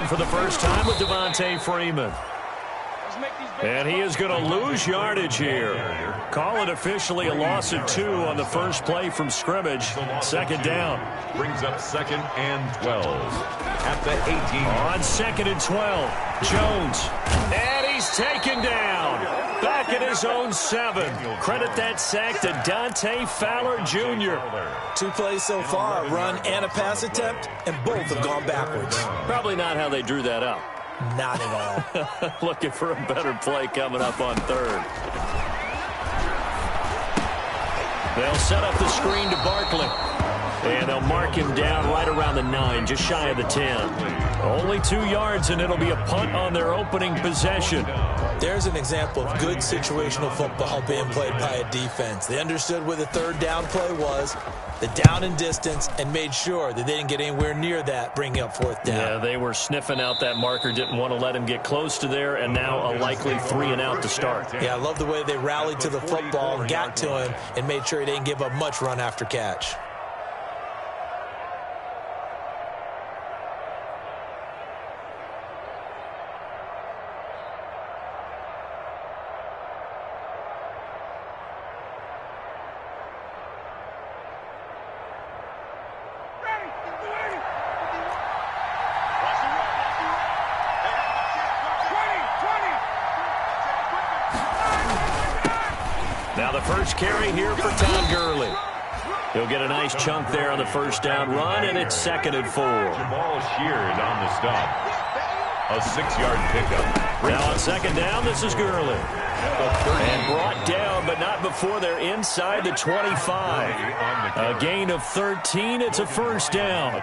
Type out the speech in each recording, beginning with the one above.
run for the first time with Devontae Freeman. And he is going to lose yardage here. Call it officially a loss of 2 on the first play from scrimmage. Second down. Brings up 2nd and 12 at the 18. On 2nd and 12, Jones. And he's taken down. Back at his own 7. Credit that sack to Dante Fowler Jr. 2 plays so far, a run and a pass attempt, and both have gone backwards. Probably not how they drew that up. Not at all. Looking for a better play coming up on 3rd. They'll set up the screen to Barkley. And they'll mark him down right around the 9, just shy of the 10. Only 2 yards, and it'll be a punt on their opening possession. There's an example of good situational football being played by a defense. They understood where the 3rd down play was, the down and distance, and made sure that they didn't get anywhere near that, bringing up 4th down. Yeah, they were sniffing out that marker, didn't want to let him get close to there, and now a likely 3 and out to start. Yeah, I love the way they rallied to the football and got to him and made sure he didn't give up much run after catch. Now the first carry here for Todd Gurley. He'll get a nice chunk there on the first down run, and it's 2nd and 4. Jamal Sheard on the stop. A 6-yard pickup. Now on 2nd down, this is Gurley. And brought down, but not before they're inside the 25. A gain of 13. It's a first down.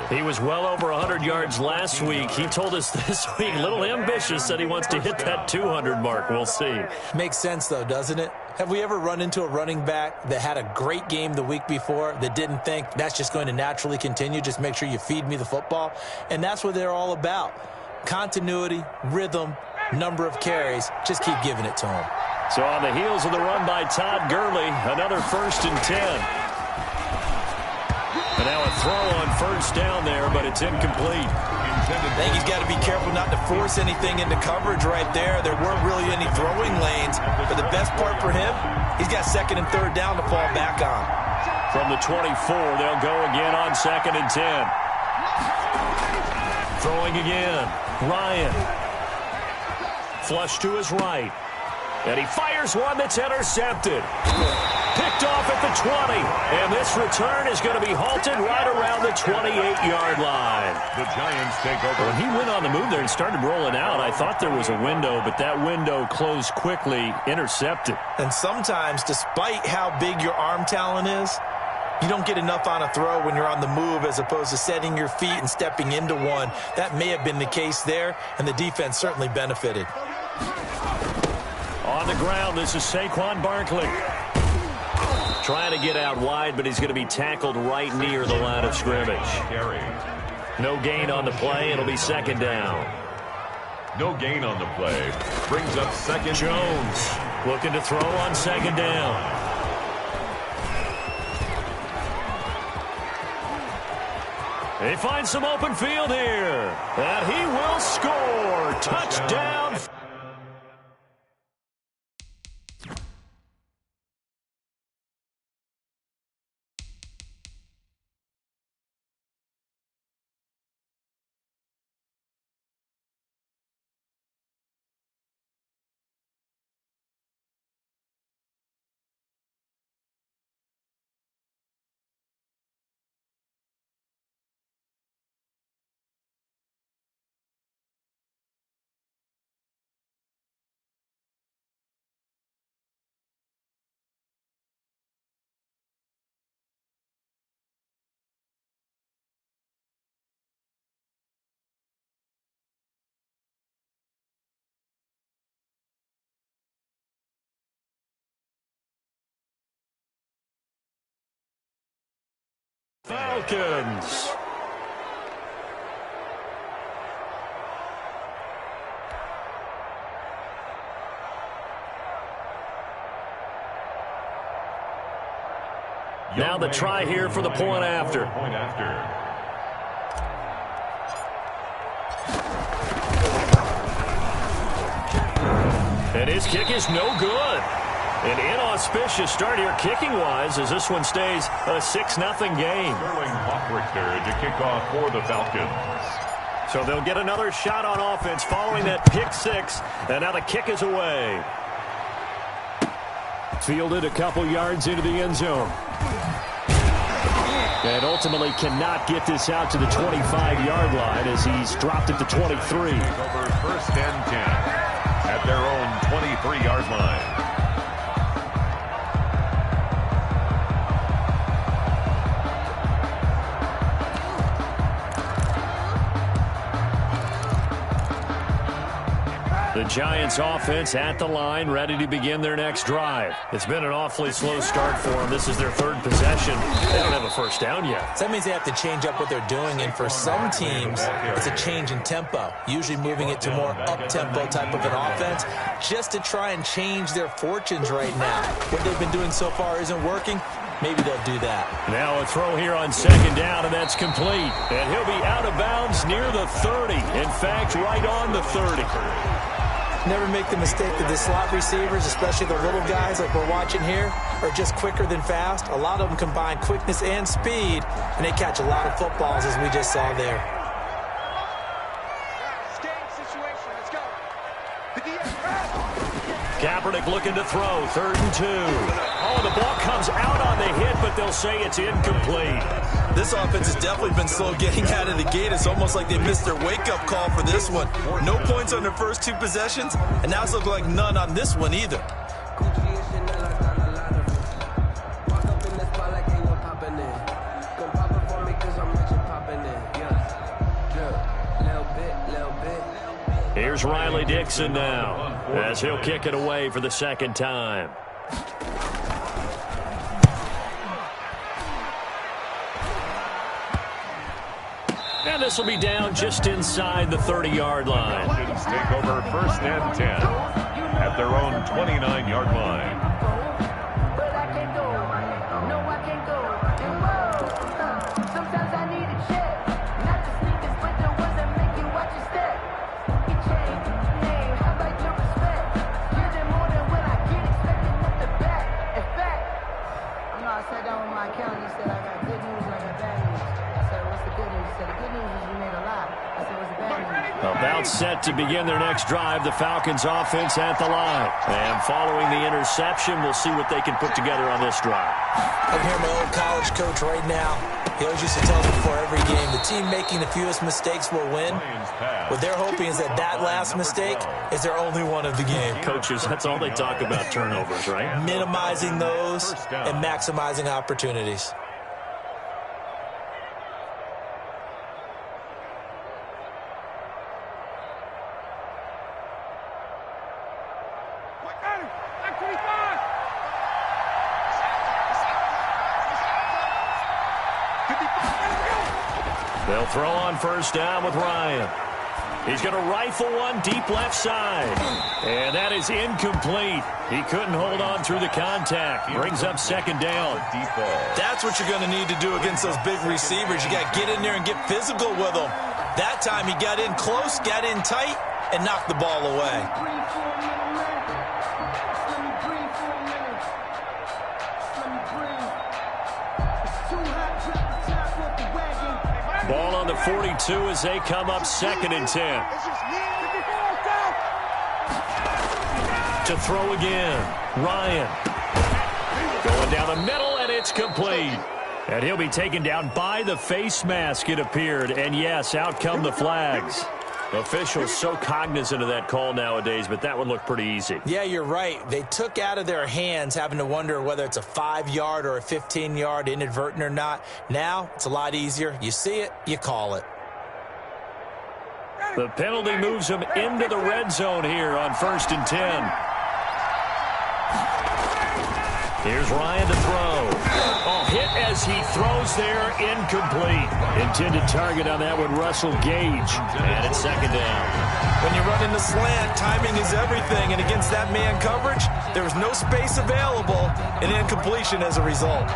He was well over 100 yards last week. He told us this week, a little ambitious, that he wants to hit that 200 mark. We'll see. Makes sense, though, doesn't it? Have we ever run into a running back that had a great game the week before that didn't think that's just going to naturally continue? Just make sure you feed me the football. And that's what they're all about. Continuity, rhythm, number of carries. Just keep giving it to him. So on the heels of the run by Todd Gurley, another 1st and 10. And now a throw on 1st down there, but it's incomplete. I think he's got to be careful not to force anything into coverage right there. There weren't really any throwing lanes, but the best part for him, he's got 2nd and 3rd down to fall back on. From the 24, they'll go again on 2nd and 10. Throwing again. Ryan. Flush to his right. And he fires one that's intercepted. Picked off at the 20. And this return is going to be halted right around the 28-yard line. The Giants take over. When he went on the move there and started rolling out, I thought there was a window, but that window closed quickly, intercepted. And sometimes, despite how big your arm talent is, you don't get enough on a throw when you're on the move as opposed to setting your feet and stepping into one. That may have been the case there, and the defense certainly benefited. On the ground, this is Saquon Barkley. Trying to get out wide, but he's going to be tackled right near the line of scrimmage. No gain on the play. It'll be 2nd down. No gain on the play. Brings up 2nd. Jones looking to throw on 2nd down. He finds some open field here. And he will score. Touchdown. Falcons. Now the try here for the point after. And his kick is no good. An inauspicious start here kicking-wise as this one stays a 6-0 game. Sterling Hoffrichter to kick off for the Falcons. So they'll get another shot on offense following that pick six, and now the kick is away. Fielded a couple yards into the end zone. And ultimately cannot get this out to the 25-yard line as he's dropped it to 23. Over first and 10 at their own 23-yard line. The Giants offense at the line, ready to begin their next drive. It's been an awfully slow start for them. This is their third possession. They don't have a first down yet. So that means they have to change up what they're doing, and for some teams, it's a change in tempo, usually moving it to more up-tempo type of an offense, just to try and change their fortunes right now. What they've been doing so far isn't working. Maybe they'll do that. Now a throw here on second down, and that's complete. And he'll be out of bounds near the 30. In fact, right on the 30. Never make the mistake that the slot receivers, especially the little guys like we're watching here, are just quicker than fast. A lot of them combine quickness and speed, and they catch a lot of footballs, as we just saw there. Kaepernick looking to throw, 3rd and 2. Oh, the ball comes out on the hit, but they'll say it's incomplete. This offense has definitely been slow getting out of the gate. It's almost like they missed their wake-up call for this one. No points on their first 2 possessions, and now it's looking like none on this one either. Here's Riley Dixon now, as he'll kick it away for the second time. And this will be down just inside the 30-yard line. Falcons take over first and 10 at their own 29-yard line. About set to begin their next drive, the Falcons offense at the line. And following the interception, we'll see what they can put together on this drive. I can hear my old college coach right now. He always used to tell me before every game, the team making the fewest mistakes will win. What they're hoping is that that last mistake is their only one of the game. Coaches, that's all they talk about, turnovers, right? Minimizing those and maximizing opportunities. They'll throw on first down with Ryan. He's going to rifle one deep left side. And that is incomplete. He couldn't hold on through the contact. Brings up second down. That's what you're going to need to do against those big receivers. You got to get in there and get physical with them. That time he got in close, got in tight, and knocked the ball away. Ball on the 42 as they come up 2nd and 10. To throw again. Ryan. Going down the middle, and it's complete. And he'll be taken down by the face mask, it appeared. And yes, out come the flags. Officials so cognizant of that call nowadays, but that one looked pretty easy. Yeah, you're right. They took out of their hands having to wonder whether it's a 5-yard or a 15-yard, inadvertent or not. Now, it's a lot easier. You see it, you call it. The penalty moves him into the red zone here on 1st and 10. Here's Ryan to throw. Oh, hit as he throws there, incomplete. Intended target on that one, Russell Gage. And it's 2nd down. When you run in the slant, timing is everything. And against that man coverage, there was no space available, and incompletion as a result.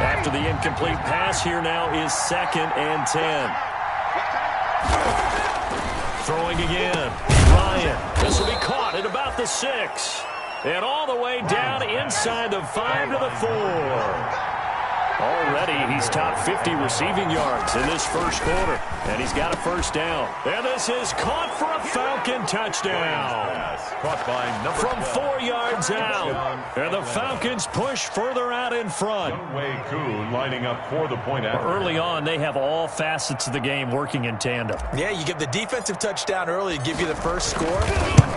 After the incomplete pass, here now is 2nd and 10. Throwing again. Ryan. This will be caught at about the 6. And all the way down inside the 5 to the 4. Already, he's top 50 receiving yards in this first quarter. And he's got a first down. And this is caught for a Falcon touchdown. Caught by number from 4 yards out. And the Falcons push further out in front. Kuhn lining up for the point after. Early on, they have all facets of the game working in tandem. Yeah, you give the defensive touchdown early to give you the first score.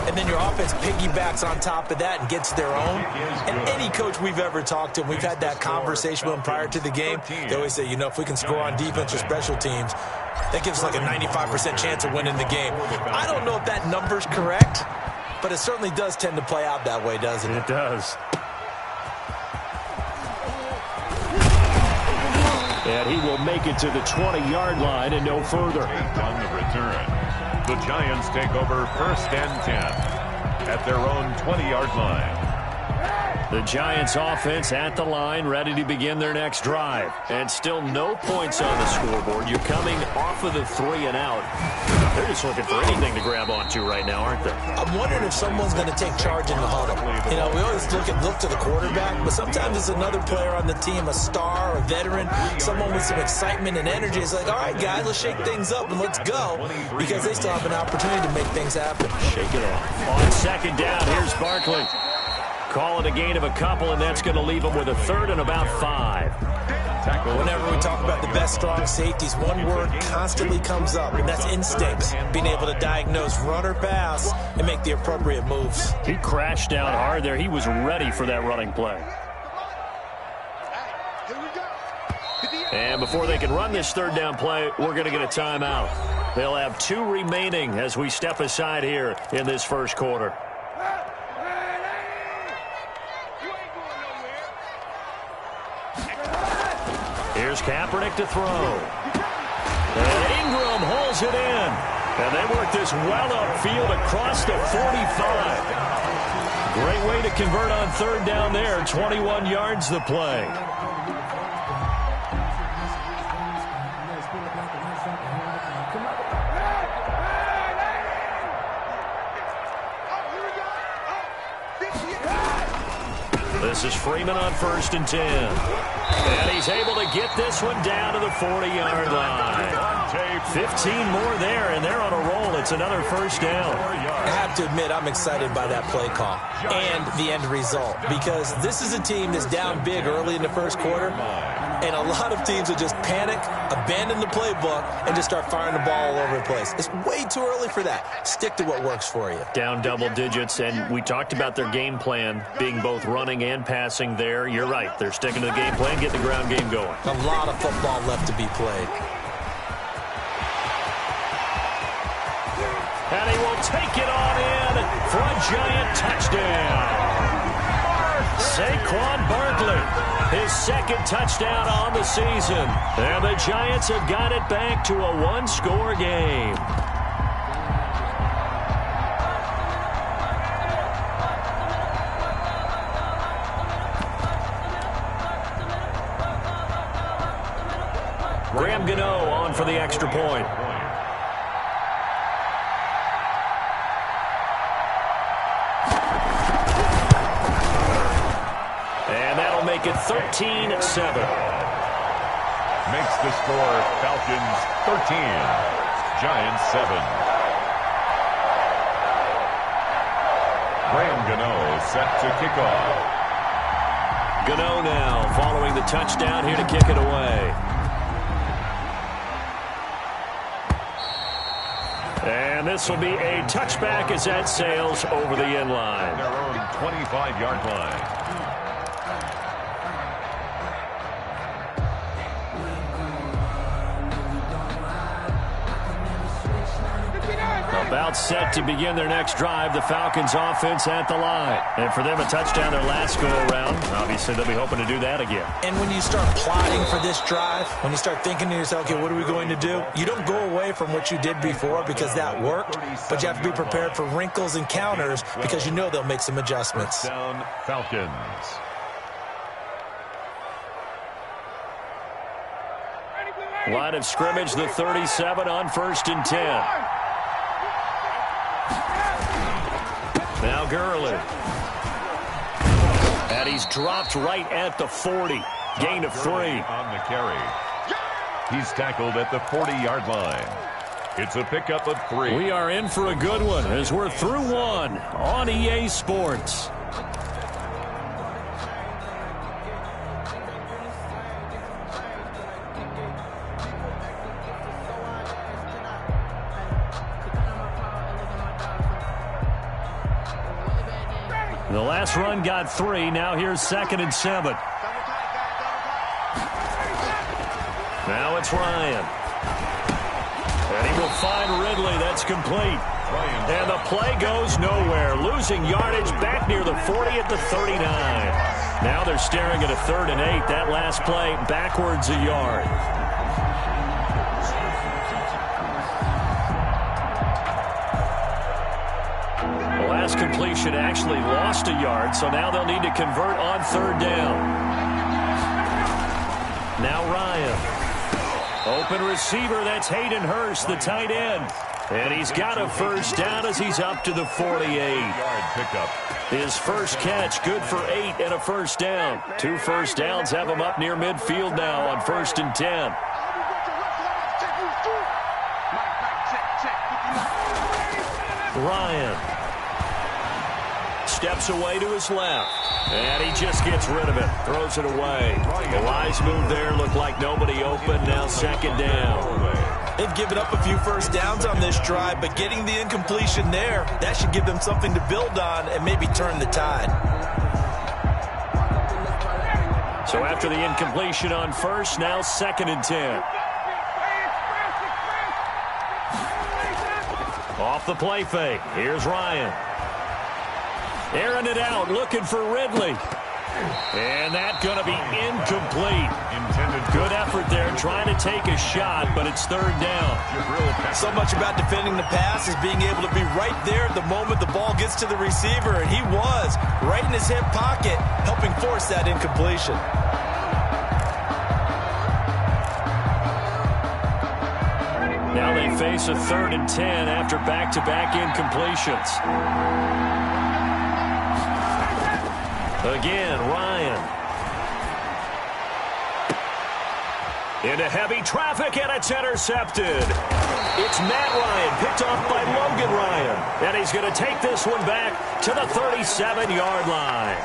And then your offense piggybacks on top of that and gets their own. And any coach we've ever talked to, we've had that conversation with them prior to the game. They always say, you know, if we can score on defense or special teams, that gives us like a 95% chance of winning the game. I don't know if that number's correct, but it certainly does tend to play out that way, doesn't it? It does. And he will make it to the 20-yard line and no further. On the return, the Giants take over 1st and 10 at their own 20-yard line. The Giants offense at the line, ready to begin their next drive. And still no points on the scoreboard. You're coming off of the 3 and out. They're just looking for anything to grab onto right now, aren't they? I'm wondering if someone's going to take charge in the huddle. You know, we always look to the quarterback, but sometimes it's another player on the team, a star, a veteran, someone with some excitement and energy. It's like, all right, guys, let's shake things up and let's go, because they still have an opportunity to make things happen. Shake it off. On second down, here's Barkley. Call it a gain of a couple, and that's going to leave them with a 3rd and about 5. Whenever we talk about the best strong safeties, one word constantly comes up, and that's instincts. Being able to diagnose run or pass and make the appropriate moves. He crashed down hard there. He was ready for that running play. And before they can run this 3rd down play, we're going to get a timeout. They'll have 2 remaining as we step aside here in this first quarter. Here's Kaepernick to throw. And Ingram holds it in. And they work this well upfield across the 45. Great way to convert on 3rd down there. 21 yards the play. This is Freeman on 1st and 10. And he's able to get this one down to the 40-yard line. 15 more there, and they're on a roll. It's another first down. I have to admit, I'm excited by that play call and the end result, because this is a team that's down big early in the first quarter, and a lot of teams will just panic, abandon the playbook, and just start firing the ball all over the place. It's way too early for that. Stick to what works for you. Down double digits, and we talked about their game plan being both running and passing there. You're right. They're sticking to the game plan, getting the ground game going. A lot of football left to be played. And he will take it on in for a Giant touchdown. Saquon Barkley, his 2nd touchdown on the season. And the Giants have got it back to a 1-score game. Graham Gano on for the extra point. Make it 13-7. Makes the score Falcons 13, Giants 7. Graham Gano set to kick off. Gano now following the touchdown here to kick it away. And this will be a touchback as that sails over the end line. Their own 25-yard line. About set to begin their next drive. The Falcons offense at the line. And for them, a touchdown their last go-around. Obviously, they'll be hoping to do that again. And when you start plotting for this drive, when you start thinking to yourself, okay, what are we going to do? You don't go away from what you did before because that worked, but you have to be prepared for wrinkles and counters because you know they'll make some adjustments. Down Falcons. Line of scrimmage, the 37 on 1st and 10. Now Gurley. And he's dropped right at the 40. Gain of 3. On the carry. He's tackled at the 40-yard line. It's a pickup of 3. We are in for a good one as we're through one on EA Sports. The last run got 3. Now here's 2nd and 7. Now it's Ryan. And he will find Ridley. That's complete. And the play goes nowhere. Losing yardage back near the 40 at the 39. Now they're staring at a 3rd and 8. That last play backwards a yard. The last completion actually lost a yard, so now they'll need to convert on 3rd down. Now Ryan. Open receiver, that's Hayden Hurst, the tight end. And he's got a 1st down as he's up to the 48-yard pickup. His first catch, good for 8 and a 1st down. 2 first downs have him up near midfield now on 1st and 10. Ryan steps away to his left. And he just gets rid of it. Throws it away. The wise move there. Looked like nobody open. Now 2nd down. They've given up a few 1st downs on this drive, but getting the incompletion there, that should give them something to build on and maybe turn the tide. So after the incompletion on 1st, now 2nd and 10. Off the play fake. Here's Ryan. Airing it out, looking for Ridley. And that's going to be incomplete. Good effort there, trying to take a shot, but it's 3rd down. So much about defending the pass is being able to be right there at the moment the ball gets to the receiver, and he was right in his hip pocket, helping force that incompletion. Now they face a 3rd and 10 after back-to-back incompletions. Again, Ryan. Into heavy traffic, and it's intercepted. It's Matt Ryan, picked off by Logan Ryan. And he's going to take this one back to the 37-yard line.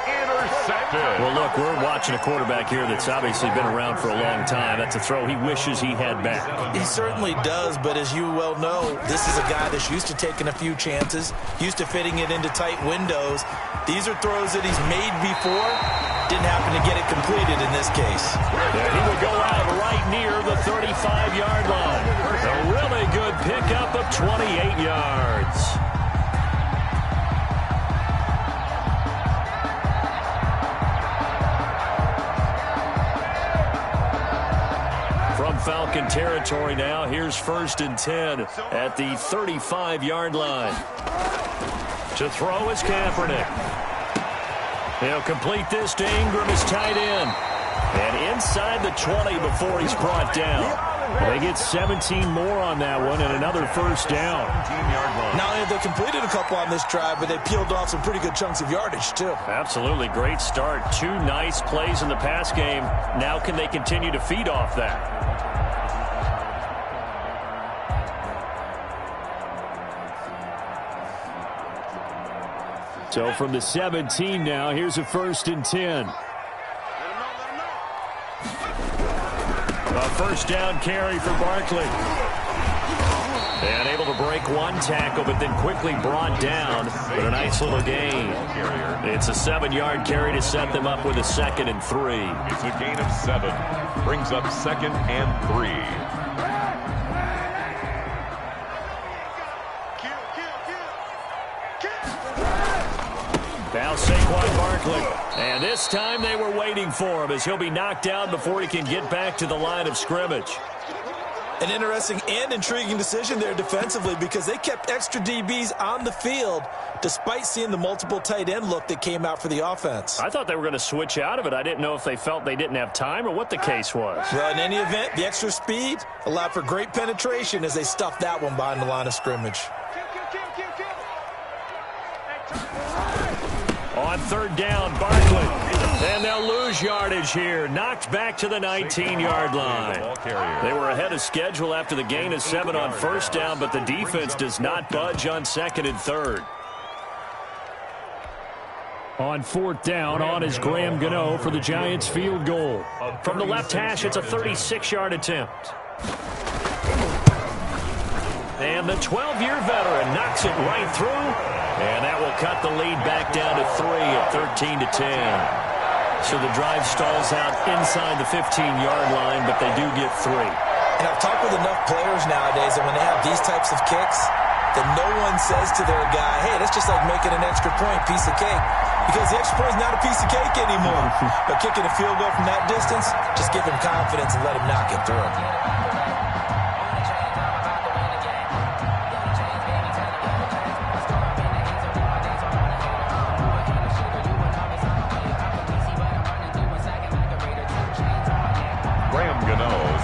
Intercepted. Well, look, we're watching a quarterback here that's obviously been around for a long time. That's a throw he wishes he had back. He certainly does, but as you well know, this is a guy that's used to taking a few chances, used to fitting it into tight windows. These are throws that he's made before. Didn't happen to get it completed in this case. Yeah, he would go out right near the 35-yard line. A really good pickup of 28 yards. From Falcon territory now, here's 1st and 10 at the 35-yard line. To throw is Kaepernick. He'll complete this to Ingram, his tight end. And inside the 20 before he's brought down. They get 17 more on that one and another 1st down. Not only have they completed a couple on this drive, but they peeled off some pretty good chunks of yardage, too. Absolutely. Great start. 2 nice plays in the pass game. Now can they continue to feed off that? So from the 17 now, here's a 1st and 10. A 1st down carry for Barkley. And able to break one tackle, but then quickly brought down with a nice little gain. It's a 7-yard carry to set them up with a 2nd and 3. It's a gain of 7. Brings up 2nd and 3. Now Saquon Barkley. And this time they were waiting for him as he'll be knocked down before he can get back to the line of scrimmage. An interesting and intriguing decision there defensively because they kept extra DBs on the field despite seeing the multiple tight end look that came out for the offense. I thought they were going to switch out of it. I didn't know if they felt they didn't have time or what the case was. Well, in any event, the extra speed allowed for great penetration as they stuffed that one behind the line of scrimmage. On third down, Barkley. And they'll lose yardage here. Knocked back to the 19-yard line. They were ahead of schedule after the gain of 7 on first down, but the defense does not budge on second and third. On fourth down, on is Graham Gano for the Giants field goal. From the left hash, it's a 36-yard attempt. And the 12-year veteran knocks it right through. And that will cut the lead back down to 3 at 13-10. So the drive stalls out inside the 15-yard line, but they do get 3. And I've talked with enough players nowadays that when they have these types of kicks, that no one says to their guy, hey, that's just like making an extra point, piece of cake. Because the extra point is not a piece of cake anymore. But kicking a field goal from that distance, just give him confidence and let him knock it through.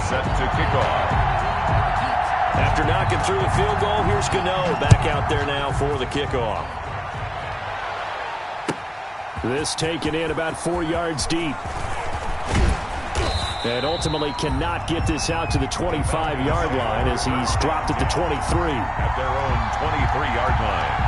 Set to kick off. After knocking through the field goal, here's Gano back out there now for the kickoff. This taken in about 4 yards deep. And ultimately cannot get this out to the 25-yard line as he's dropped at the 23. At their own 23-yard line.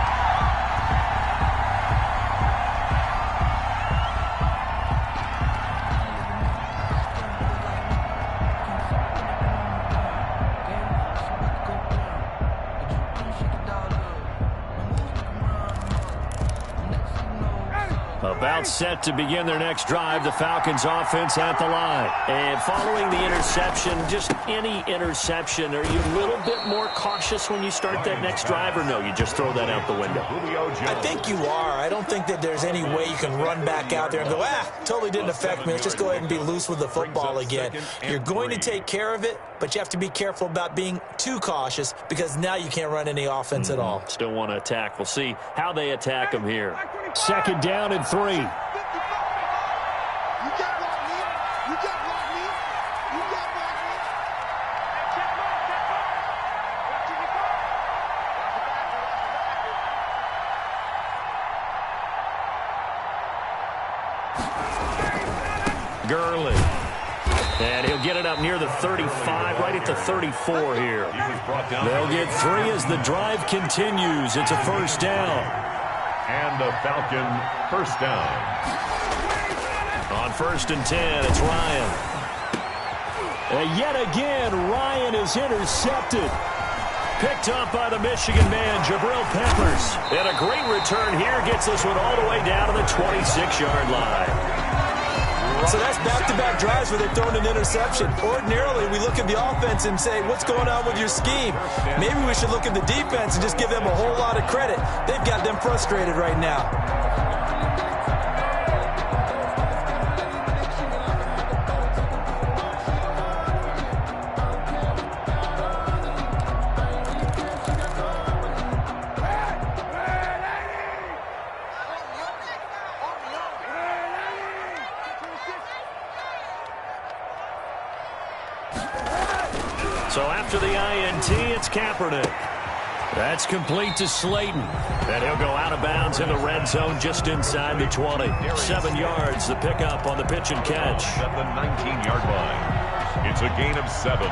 About set to begin their next drive, the Falcons offense at the line. And following the interception, just any interception, are you a little bit more cautious when you start that next drive, or no, you just throw that out the window? I think you are. I don't think that there's any way you can run back out there and go, totally didn't affect me. Let's just go ahead and be loose with the football again. You're going to take care of it, but you have to be careful about being too cautious because now you can't run any offense at all. Still want to attack. We'll see how they attack them here. Second down and 3. Gurley. And he'll get it up near the 35, right at the 34 here. They'll get 3 as the drive continues. It's a first down. And a Falcon first down. On first and 10, it's Ryan. And yet again, Ryan is intercepted. Picked up by the Michigan man, Jabril Peppers. And a great return here gets this one all the way down to the 26-yard line. So that's back-to-back drives where they've thrown an interception. Ordinarily, we look at the offense and say, what's going on with your scheme? Maybe we should look at the defense and just give them a whole lot of credit. They've got them frustrated right now. So after the INT, it's Kaepernick. That's complete to Slayton. And he'll go out of bounds in the red zone just inside the 20. 7 yards, the pickup on the pitch and catch. At the 19-yard line. It's a gain of 7.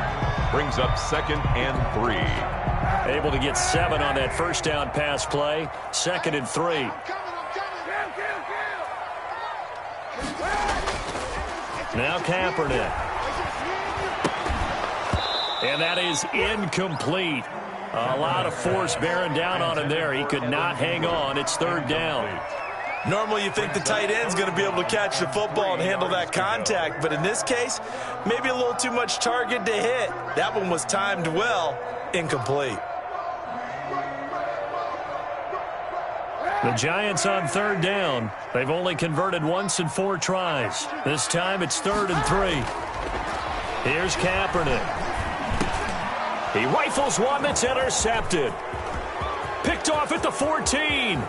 Brings up second and 3. Able to get 7 on that first down pass play. Second and 3. Now Kaepernick. And that is incomplete. A lot of force bearing down on him there. He could not hang on. It's third down. Normally you think the tight end's going to be able to catch the football and handle that contact. But in this case, maybe a little too much target to hit. That one was timed well. Incomplete. The Giants on third down. They've only converted once in 4 tries. This time it's third and 3. Here's Kaepernick. He rifles one that's intercepted. Picked off at the 14.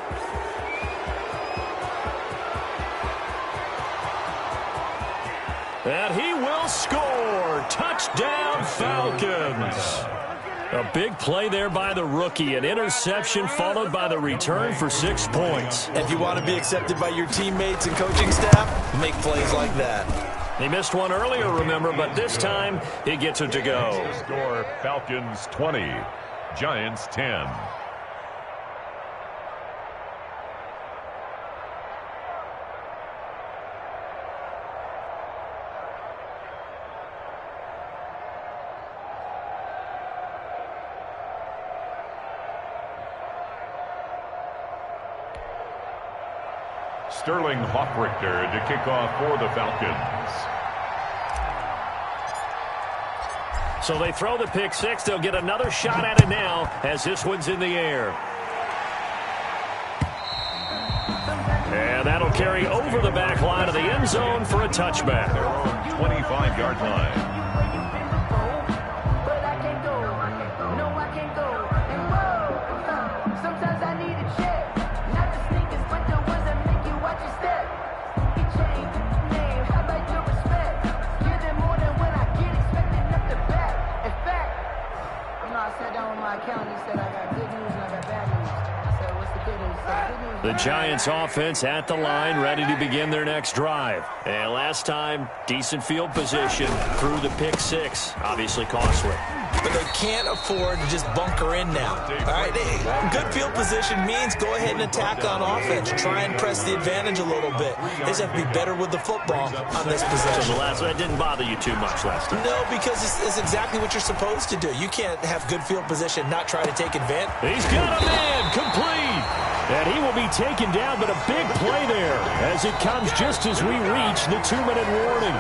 And he will score. Touchdown, Falcons. A big play there by the rookie. An interception followed by the return for 6 points. If you want to be accepted by your teammates and coaching staff, make plays like that. He missed one earlier, remember, but this time he gets it to go. Score Falcons 20, Giants 10. Sterling Hoffrichter to kick off for the Falcons. So they throw the pick six. They'll get another shot at it now as this one's in the air. And that'll carry over the back line of the end zone for a touchback. Their own 25-yard line. The Giants offense at the line, ready to begin their next drive. And last time, decent field position through the pick six. Obviously costly. But they can't afford to just bunker in now. All right, good field position means go ahead and attack on offense. Try and press the advantage a little bit. They just have to be better with the football on this possession. So that didn't bother you too much last time? No, because it's exactly what you're supposed to do. You can't have good field position, not try to take advantage. He's got a man, complete. And he will be taken down, but a big play there as it comes just as we reach the 2-minute warning.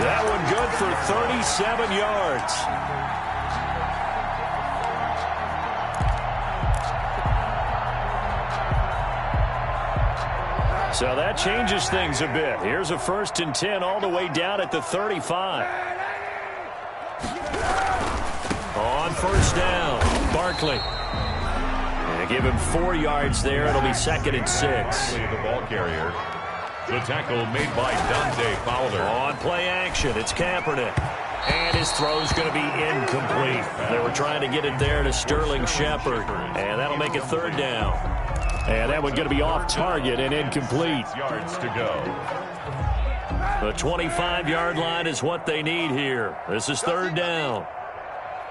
That one good for 37 yards. So that changes things a bit. Here's a 1st and 10 all the way down at the 35. On 1st down, Barkley. Give him 4 yards there. It'll be 2nd and 6. The ball carrier. The tackle made by Dante Fowler. On play action, it's Kaepernick. And his throw's going to be incomplete. They were trying to get it there to Sterling Shepard. And that'll make it 3rd down. And that one's going to be off target and incomplete. 6 yards to go. The 25-yard line is what they need here. This is 3rd down.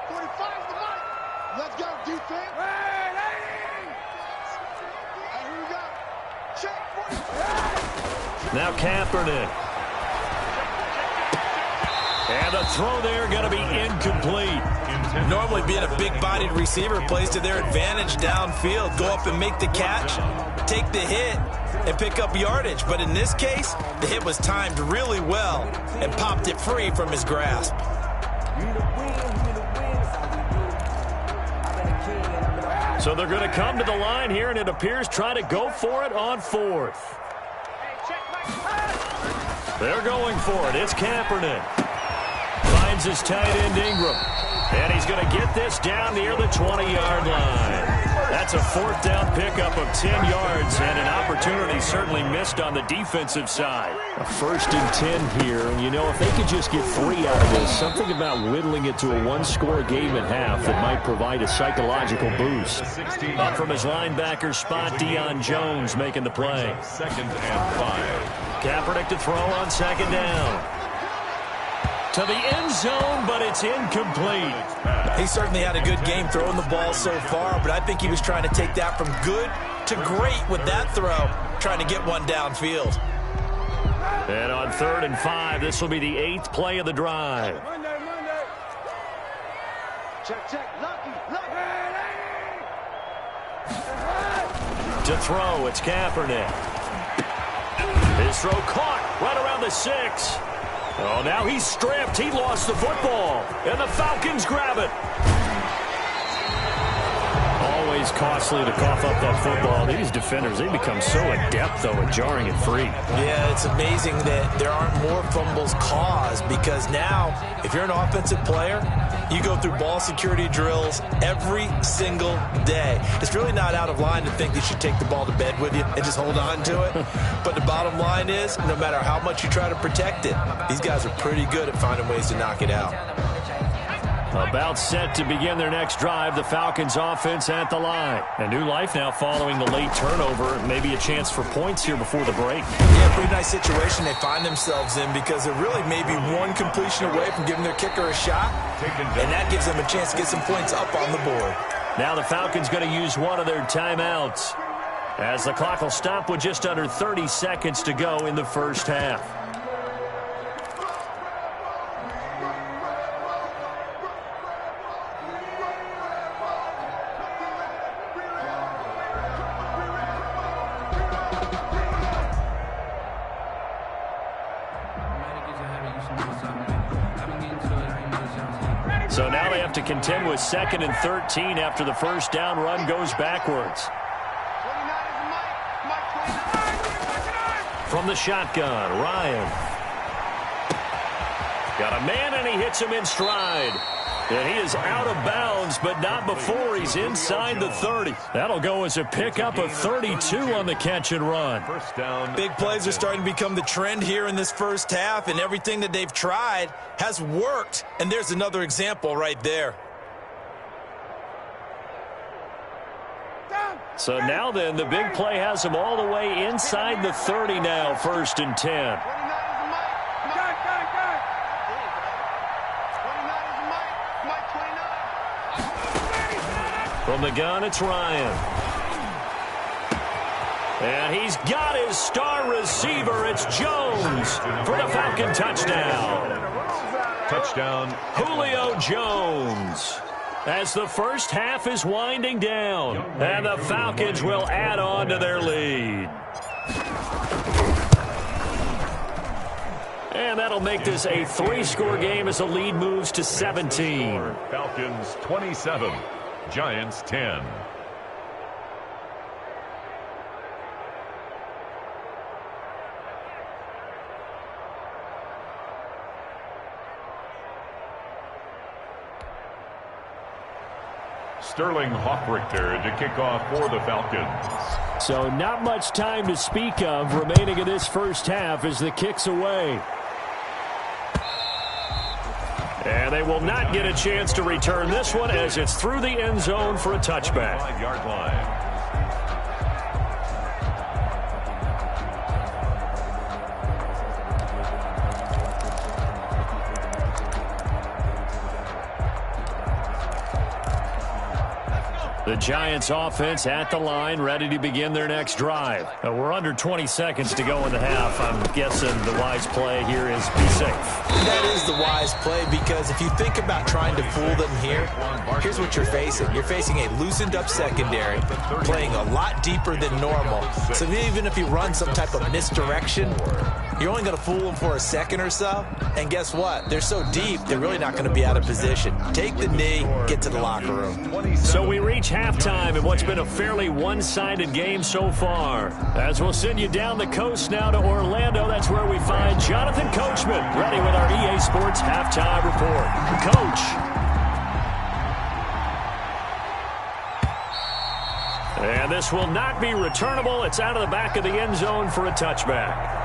45 to the mic. Let's go, defense. Now Kaepernick. And the throw there going to be incomplete. Normally being a big-bodied receiver plays to their advantage downfield. Go up and make the catch, take the hit, and pick up yardage. But in this case, the hit was timed really well and popped it free from his grasp. So they're going to come to the line here, and it appears try to go for it on 4th. They're going for it. It's Kaepernick. Finds his tight end Ingram. And he's going to get this down near the 20-yard line. That's a 4th down pickup of 10 yards and an opportunity certainly missed on the defensive side. A 1st and 10 here. And, you know, if they could just get 3 out of this, something about whittling it to a 1-score game at half that might provide a psychological boost. Up from his linebacker spot, Deion Jones making the play. 2nd and 5. Kaepernick to throw on 2nd down. To the end zone, but it's incomplete. He certainly had a good game throwing the ball so far, but I think he was trying to take that from good to great with that throw, trying to get one downfield. And on 3rd and 5, this will be the 8th play of the drive. Monday. Check. Lucky. To throw, it's Kaepernick. His throw caught right around the 6. Oh, now he's stripped. He lost the football. And the Falcons grab it. Always costly to cough up that football. These defenders, they become so adept, though, at jarring it free. Yeah, it's amazing that there aren't more fumbles caused because now, if you're an offensive player, you go through ball security drills every single day. It's really not out of line to think you should take the ball to bed with you and just hold on to it. But the bottom line is, no matter how much you try to protect it, these guys are pretty good at finding ways to knock it out. About set to begin their next drive, the Falcons offense at the line. A new life now following the late turnover. Maybe a chance for points here before the break. Yeah, pretty nice situation they find themselves in because they're really maybe one completion away from giving their kicker a shot. And that gives them a chance to get some points up on the board. Now the Falcons going to use one of their timeouts as the clock will stop with just under 30 seconds to go in the first half. So now they have to contend with 2nd and 13 after the first down run goes backwards. From the shotgun, Ryan. Got a man, and he hits him in stride. And he is out of bounds, but not before he's inside the 30. That'll go as a pickup of 32 on the catch and run. First down. Big plays are starting to become the trend here in this first half, and everything that they've tried has worked. And there's another example right there. So now then, the big play has them all the way inside the 30 now, 1st and 10. From the gun, it's Ryan. And he's got his star receiver. It's Jones for the Falcon touchdown. Touchdown, Julio Jones. As the first half is winding down, and the Falcons will add on to their lead. And that'll make this a 3-score game as the lead moves to 17. Falcons 27, Giants 10. Sterling Hoffrichter to kick off for the Falcons. So not much time to speak of remaining in this first half as the kick's away. And they will not get a chance to return this one as it's through the end zone for a touchback. 5-yard line. The Giants offense at the line, ready to begin their next drive. We're under 20 seconds to go in the half. I'm guessing the wise play here is be safe. That is the wise play because if you think about trying to fool them here, here's what you're facing. You're facing a loosened up secondary, playing a lot deeper than normal. So even if you run some type of misdirection, you're only going to fool them for a second or so. And guess what? They're so deep, they're really not going to be out of position. Take the knee, get to the locker room. So we reach halftime in what's been a fairly one-sided game so far. As we'll send you down the coast now to Orlando, that's where we find Jonathan Coachman, ready with our EA Sports halftime report. Coach. And this will not be returnable. It's out of the back of the end zone for a touchback.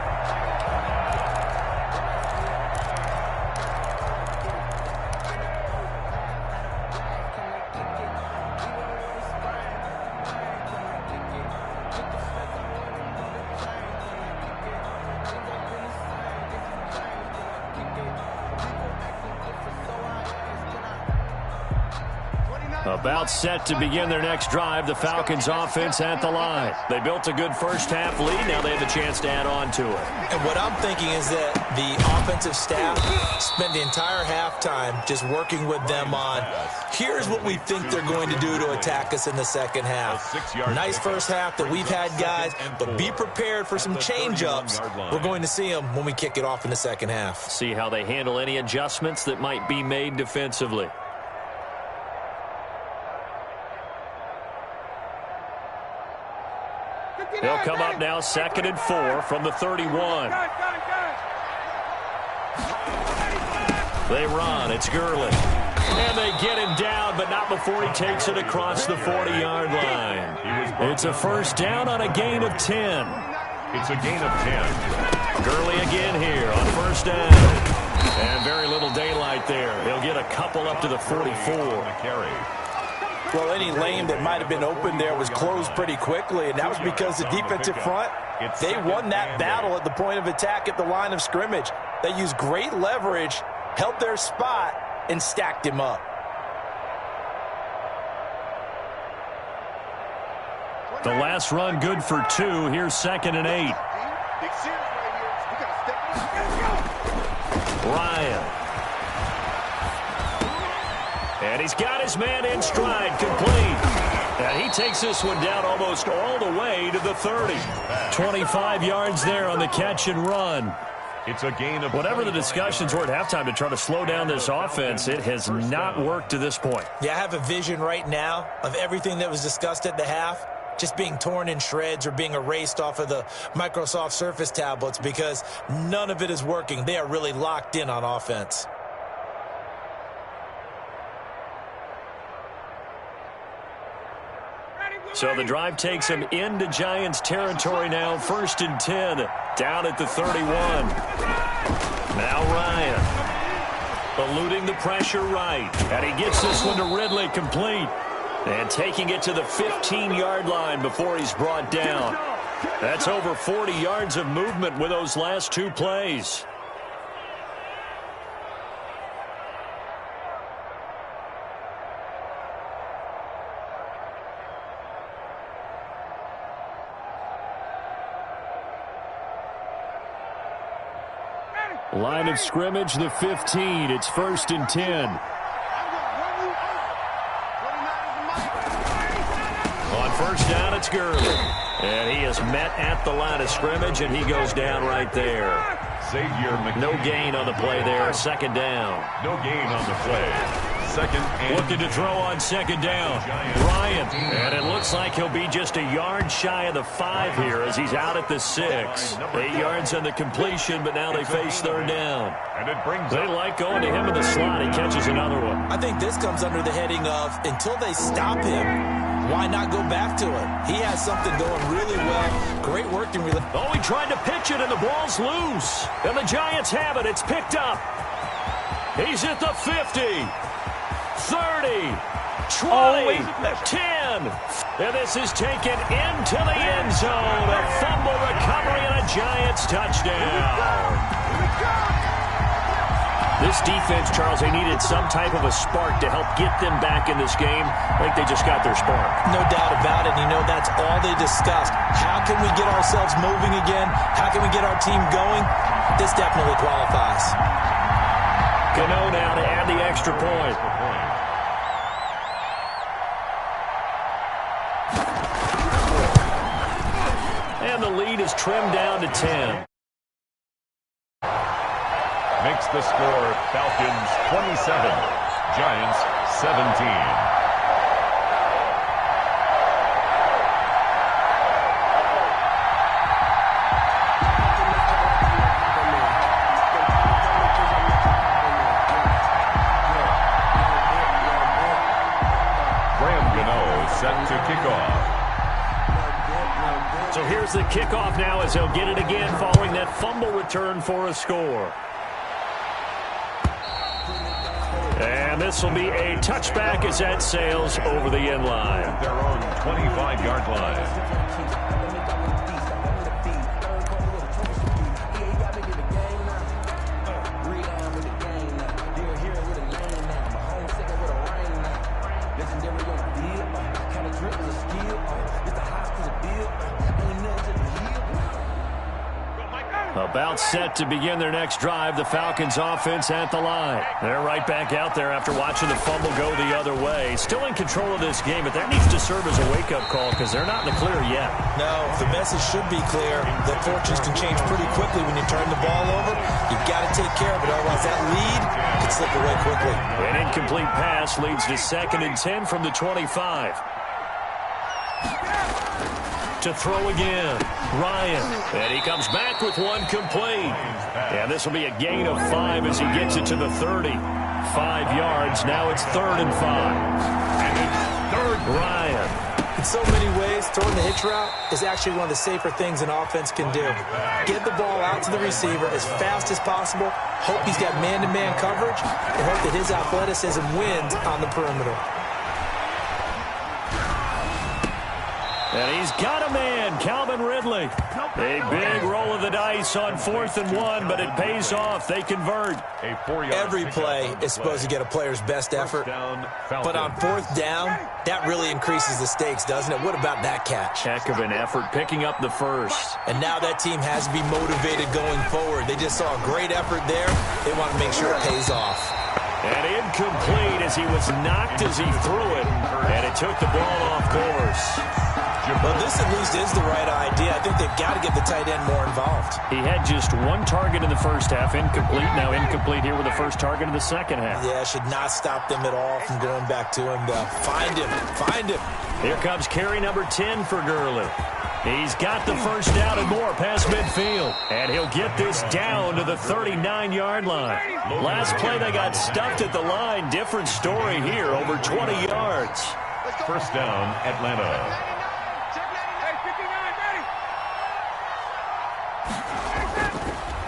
About set to begin their next drive, the Falcons offense at the line. They built a good first half lead. Now they have a chance to add on to it. And what I'm thinking is that the offensive staff spent the entire halftime just working with them on, here's what we think they're going to do to attack us in the second half. Nice first half that we've had, guys, but be prepared for some change-ups. We're going to see them when we kick it off in the second half. See how they handle any adjustments that might be made defensively. They'll come up now 2nd and 4 from the 31. They run. It's Gurley. And they get him down, but not before he takes it across the 40-yard line. It's a first down on a gain of 10. It's a gain of 10. Gurley again here on first down. And very little daylight there. He'll get a couple up to the 44. Well, any lane that might have been open there was closed pretty quickly, and that was because the defensive front, they won that battle at the point of attack at the line of scrimmage. They used great leverage, held their spot, and stacked him up. The last run good for 2. Here's 2nd and 8. Ryan. And he's got his man in stride, complete. And he takes this one down almost all the way to the 30. 25 yards there on the catch and run. It's a gain of whatever the discussions were at halftime to try to slow down this offense, it has not worked to this point. Yeah, I have a vision right now of everything that was discussed at the half just being torn in shreds or being erased off of the Microsoft Surface tablets because none of it is working. They are really locked in on offense. So the drive takes him into Giants territory now. 1st and 10, down at the 31. Now Ryan, eluding the pressure right. And he gets this one to Ridley, complete. And taking it to the 15-yard line before he's brought down. That's over 40 yards of movement with those last 2 plays. Line of scrimmage, the 15. It's 1st and 10. On 1st down, it's Gurley. And he is met at the line of scrimmage, and he goes down right there. No gain on the play there. 2nd down. No gain on the play. 2nd and looking to throw on 2nd down. Ryan. And it looks like he'll be just a yard shy of the 5 here as he's out at the 6. 8 yards on the completion, but now they face 3rd down. And it brings they like going to him in the slot. He catches another one. I think this comes under the heading of until they stop him, why not go back to it? He has something going really well. Great work in relief. Oh, he tried to pitch it, and the ball's loose. And the Giants have it. It's picked up. He's at the 50. 30, 20, 10. And this is taken into the end zone. A fumble recovery and a Giants touchdown. This defense, Charles, they needed some type of a spark to help get them back in this game. I think they just got their spark. No doubt about it. You know, that's all they discussed. How can we get ourselves moving again? How can we get our team going? This definitely qualifies. Cano now to add the extra point. And the lead is trimmed down to 10. Makes the score Falcons 27, Giants 17. Set to kick off. So here's the kickoff now as they'll get it again following that fumble return for a score. And this will be a touchback as that sails over the end line. At their own 25-yard line. About set to begin their next drive, the Falcons offense at the line. They're right back out there after watching the fumble go the other way. Still in control of this game, but that needs to serve as a wake-up call because they're not in the clear yet. No, the message should be clear. The fortunes can change pretty quickly when you turn the ball over. You've got to take care of it, otherwise that lead could slip away quickly. An incomplete pass leads to 2nd and 10 from the 25. To throw again, Ryan. And he comes back with one complete. And this will be a gain of 5 as he gets it to the 30. 5 yards. Now it's 3rd and 5. And it's 3rd. Ryan In so many ways, throwing the hitch route is actually one of the safer things an offense can do. Get the ball out to the receiver as fast as possible, hope he's got man-to-man coverage, and hope that his athleticism wins on the perimeter. And he's got a man, Calvin Ridley. A big roll of the dice on 4th and 1, but it pays off. They convert. Every play is supposed to get a player's best effort, but on 4th down, that really increases the stakes, doesn't it? What about that catch? Heck of an effort, picking up the first. And now that team has to be motivated going forward. They just saw a great effort there. They want to make sure it pays off. And incomplete as he was knocked as he threw it, and it took the ball off course. Well, this at least is the right idea. I think they've got to get the tight end more involved. He had just one target in the first half, incomplete. Now incomplete here with the first target in the second half. Yeah, should not stop them at all from going back to him, though. Find him. Find him. Here comes carry number 10 for Gurley. He's got the first down and more past midfield. And he'll get this down to the 39-yard line. Last play, they got stuffed at the line. Different story here, over 20 yards. First down, Atlanta.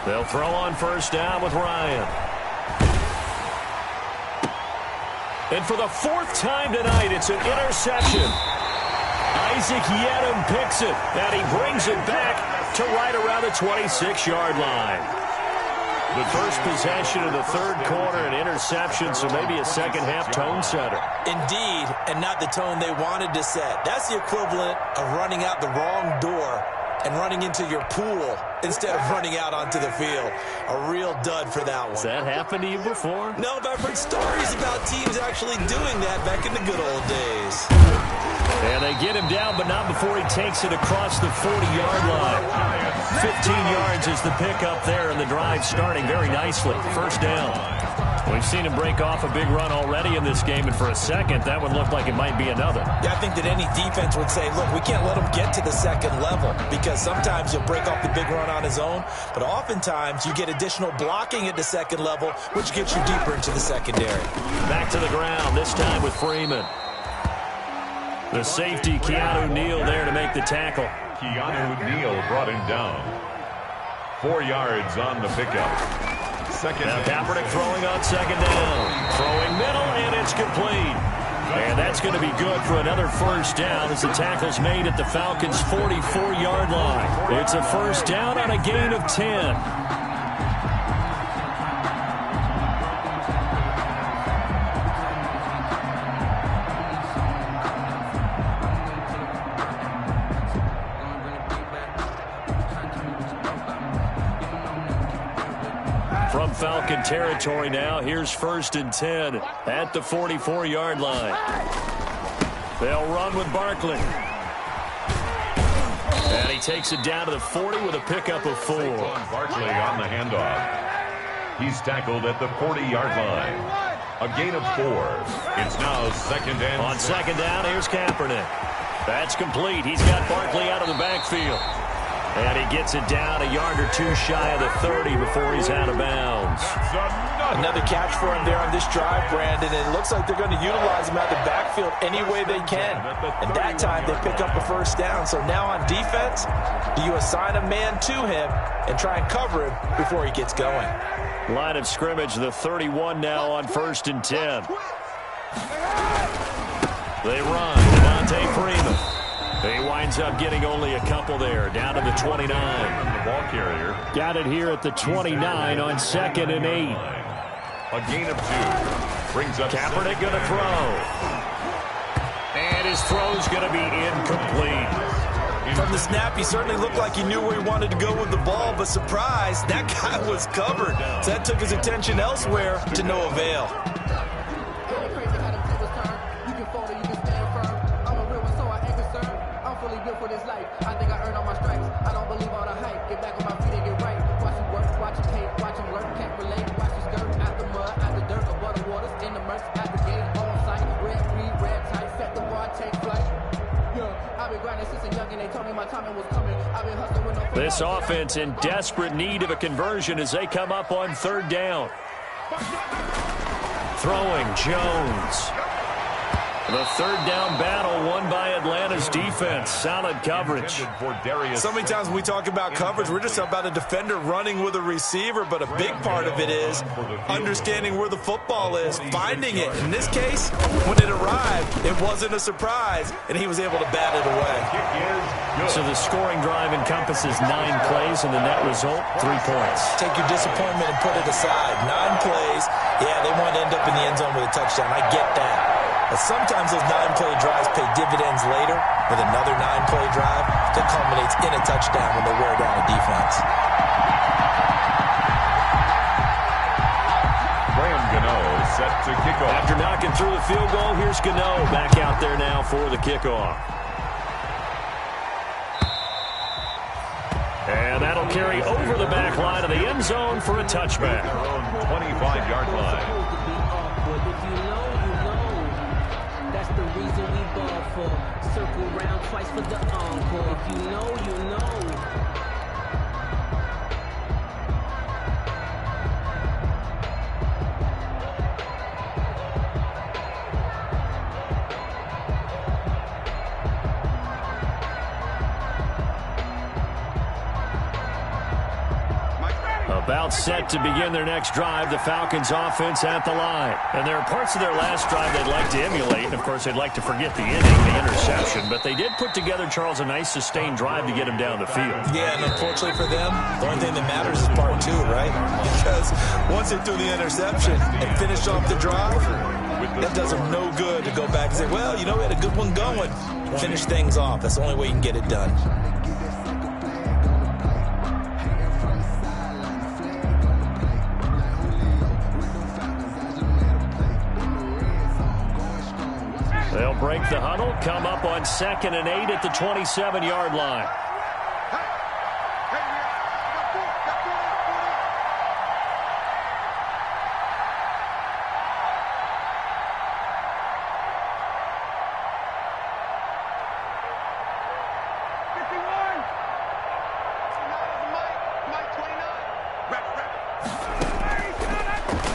They'll throw on first down with Ryan. And for the 4th time tonight, it's an interception. Isaac Yedem picks it, and he brings it back to right around the 26-yard line. The first possession of the third quarter, an interception, so maybe a second-half tone setter. Indeed, and not the tone they wanted to set. That's the equivalent of running out the wrong door and running into your pool instead of running out onto the field. A real dud for that one. Has that happened to you before? No, but I've heard stories about teams actually doing that back in the good old days. And they get him down, but not before he takes it across the 40-yard line. 15 yards is the pickup there, and the drive starting very nicely. First down. We've seen him break off a big run already in this game, and for a second, that would look like it might be another. Yeah, I think that any defense would say, look, we can't let him get to the second level, because sometimes he'll break off the big run on his own, but oftentimes you get additional blocking at the second level, which gets you deeper into the secondary. Back to the ground, this time with Freeman. The safety, Keanu Neal, there to make the tackle. Keanu Neal brought him down. 4 yards on the pickup. Now Kaepernick throwing on second down. Throwing middle, and it's complete. And that's going to be good for another first down as the tackle's made at the Falcons' 44-yard line. It's a first down on a gain of 10. From Falcon territory now, here's 1st and 10 at the 44-yard line. They'll run with Barkley. And he takes it down to the 40 with a pickup of 4. Barkley on the handoff. He's tackled at the 40-yard line. A gain of 4. It's now 2nd and on 2nd down, here's Kaepernick. That's complete. He's got Barkley out of the backfield. And he gets it down a yard or two shy of the 30 before he's out of bounds. Another catch for him there on this drive, Brandon. And it looks like they're going to utilize him out of the backfield any way they can. And that time they pick up a first down. So now on defense, do you assign a man to him and try and cover him before he gets going? Line of scrimmage, the 31 now on 1st and 10. They run. Devontae Freeman. He winds up getting only a couple there, down to the 29. The ball carrier. Got it here at the 29 on 2nd and 8. A gain of 2. Brings up Kaepernick going to throw. And his throw's going to be incomplete. From the snap, he certainly looked like he knew where he wanted to go with the ball, but surprise, that guy was covered. So that took his attention elsewhere to no avail. This offense in desperate need of a conversion as they come up on 3rd down. Throwing Jones. The third down battle won by Atlanta's defense. Solid coverage. So many times when we talk about coverage, we're just about a defender running with a receiver, but a big part of it is understanding where the football is, finding it. In this case, when it arrived, it wasn't a surprise, and he was able to bat it away. So the scoring drive encompasses 9 plays, and the net result, 3 points. Take your disappointment and put it aside. 9 plays, yeah, they want to end up in the end zone with a touchdown. I get that. But sometimes those 9-play drives pay dividends later with another 9-play drive that culminates in a touchdown when they wear down a defense. Set to kick off. After knocking through the field goal, here's Gano back out there now for the kickoff. And that'll carry over the back line of the end zone for a touchback. 25-yard line. If you know, that's the reason we ball for. Circle round twice for the encore. If you know, you know. About set to begin their next drive, the Falcons offense at the line. And there are parts of their last drive they'd like to emulate. And, of course, they'd like to forget the inning, the interception. But they did put together, Charles, a nice sustained drive to get him down the field. Yeah, and unfortunately for them, the only thing that matters is part 2, right? Because once they threw the interception and finished off the drive, that does them no good to go back and say, well, you know, we had a good one going. Finish things off. That's the only way you can get it done. They'll break the huddle, come up on 2nd and 8 at the 27-yard line.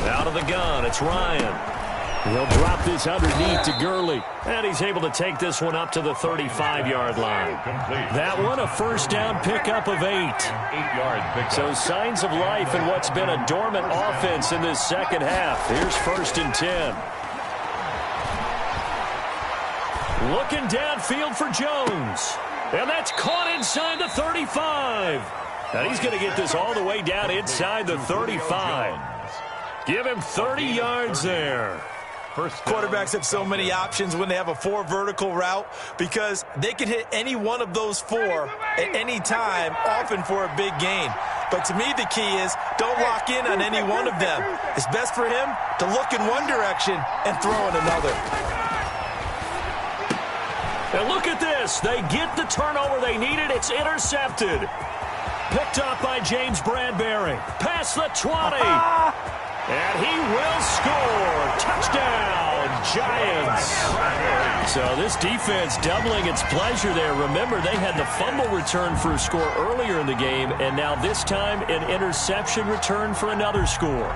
Out of the gun, it's Ryan. He'll drop this underneath to Gurley. And he's able to take this one up to the 35-yard line. That one, a first down pickup of 8. So signs of life in what's been a dormant offense in this second half. Here's 1st and 10. Looking downfield for Jones. And that's caught inside the 35. And he's going to get this all the way down inside the 35. Give him 30 yards there. Quarterbacks have so many options when they have a 4 vertical route because they can hit any one of those 4 at any time, often for a big gain. But to me, the key is don't lock in on any one of them. It's best for him to look in one direction and throw in another. And look at this. They get the turnover they needed. It's intercepted. Picked up by James Bradbury. Past the 20. And he will score. Touchdown, Giants. So this defense doubling its pleasure there. Remember, they had the fumble return for a score earlier in the game, and now this time an interception return for another score.